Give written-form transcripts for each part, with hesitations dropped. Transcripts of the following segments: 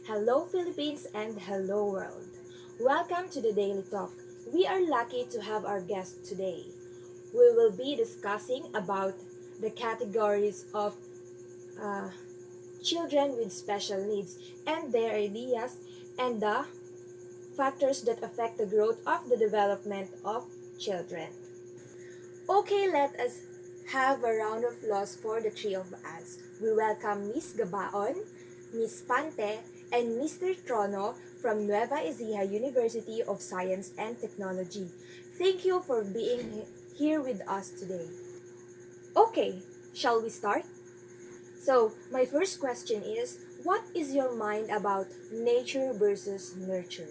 Hello Philippines and hello world. Welcome to the Daily Talk. We are lucky to have our guest today. We will be discussing about the categories of uh, children with special needs and their ideas and the factors that affect the growth of the development of children. Okay, let us have a round of applause for the three of us. We welcome Miss Gabaon, Miss Pante, and Mr. Trono from Nueva Ecija University of Science and Technology. Thank you for being here with us today. Okay, shall we start? So, my first question is, what is your mind about nature versus nurture?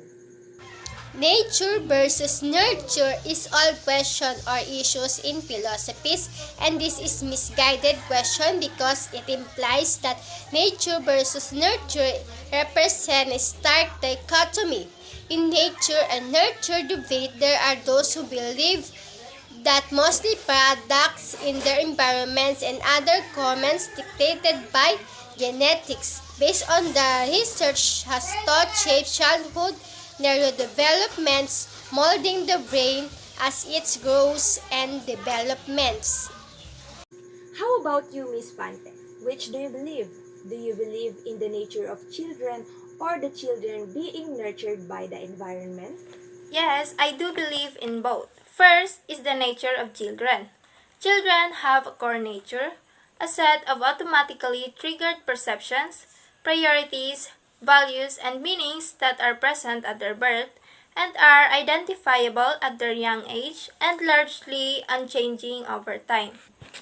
Nature versus nurture is all question or issues in philosophies, and this is misguided question because it implies that nature versus nurture represent a stark dichotomy. In nature and nurture debate, there are those who believe that mostly products in their environments and other comments dictated by genetics based on the research has taught shape childhood neurodevelopments, molding the brain as it grows and developments. How about you, Miss Pante? Which do you believe? Do you believe in the nature of children or the children being nurtured by the environment? Yes, I do believe in both. First is the nature of children. Children have a core nature, a set of automatically triggered perceptions, priorities, values, and meanings that are present at their birth and are identifiable at their young age and largely unchanging over time.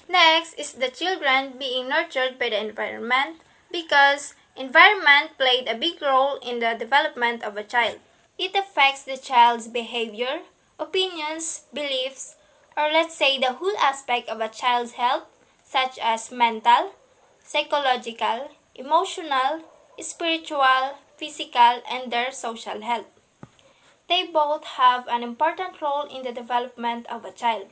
Next is the children being nurtured by the environment because environment played a big role in the development of a child. It affects the child's behavior, opinions, beliefs, or let's say the whole aspect of a child's health, such as mental, psychological, emotional, spiritual, physical, and their social health. They both have an important role in the development of a child.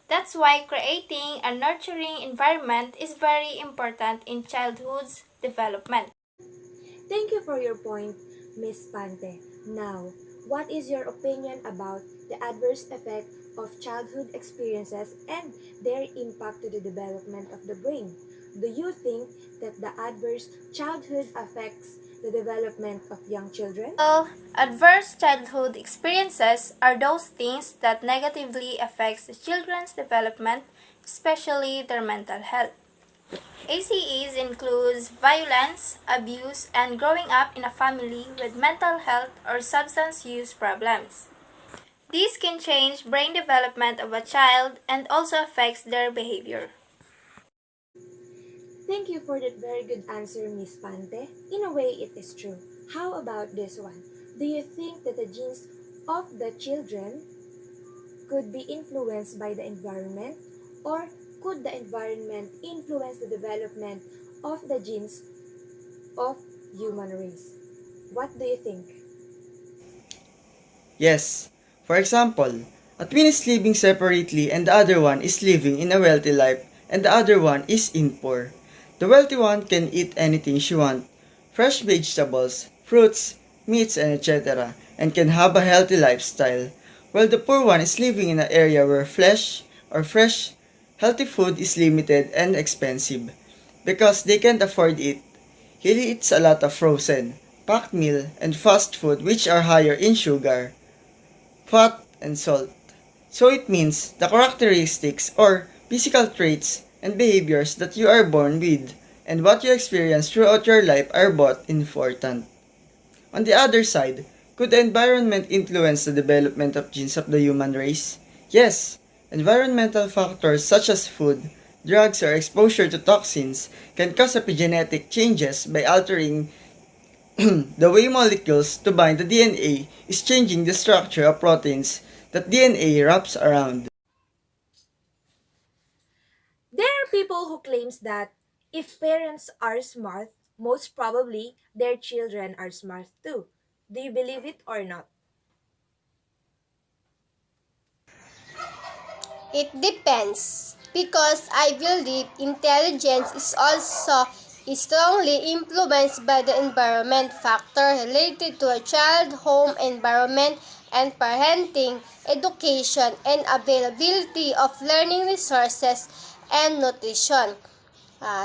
That's why creating a nurturing environment is very important in childhood's development. Thank you for your point, Miss Pante. Now, what is your opinion about the adverse effect of childhood experiences and their impact to the development of the brain? Do you think that the adverse childhood affects the development of young children? Well, adverse childhood experiences are those things that negatively affects the children's development, especially their mental health. ACEs includes violence, abuse, and growing up in a family with mental health or substance use problems. These can change brain development of a child and also affects their behavior. Thank you for that very good answer, Miss Pante. In a way, it is true. How about this one? Do you think that the genes of the children could be influenced by the environment, or could the environment influence the development of the genes of human race? What do you think? Yes. For example, a twin is living separately and the other one is living in a wealthy life and the other one is in poor. The wealthy one can eat anything she wants, fresh vegetables, fruits, meats, and etc., and can have a healthy lifestyle, while the poor one is living in an area where flesh or fresh, healthy food is limited and expensive because they can't afford it. He eats a lot of frozen, packed meal, and fast food which are higher in sugar, fat, and salt. So it means the characteristics or physical traits and behaviors that you are born with and what you experience throughout your life are both important. On the other side, could the environment influence the development of genes of the human race? Yes, environmental factors such as food, drugs, or exposure to toxins can cause epigenetic changes by altering the way molecules to bind the DNA is changing the structure of proteins that DNA wraps around. There are people who claims that if parents are smart, most probably their children are smart too. Do you believe it or not? It depends because I believe intelligence is also is strongly influenced by the environment factor related to a child, home environment, and parenting, education, and availability of learning resources and nutrition.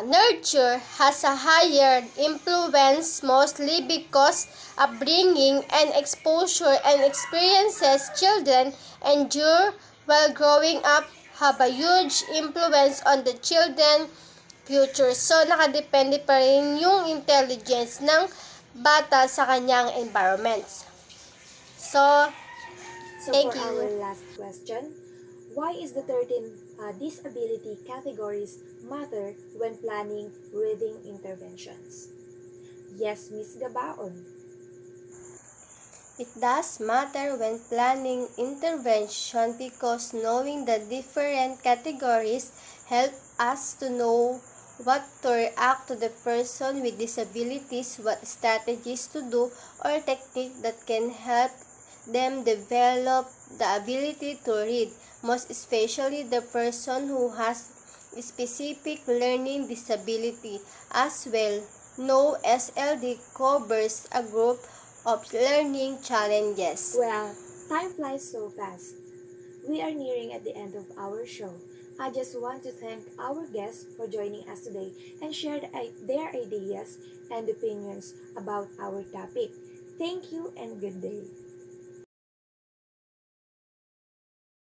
Nurture has a higher influence mostly because upbringing and exposure and experiences children endure while growing up have a huge influence on the children future. So, nakadepende pa rin yung intelligence ng bata sa kanyang environments. So, So thank for you. our last question, why is the 13 disability categories matter when planning reading interventions? Yes, Miss Gabaon. It does matter when planning intervention because knowing the different categories help us to know what to react to the person with disabilities, what strategies to do, or technique that can help them develop the ability to read, most especially the person who has a specific learning disability. As well, know SLD covers a group of learning challenges. Well, time flies so fast. We are nearing at the end of our show. I just want to thank our guests for joining us today and share their ideas and opinions about our topic. Thank you and good day.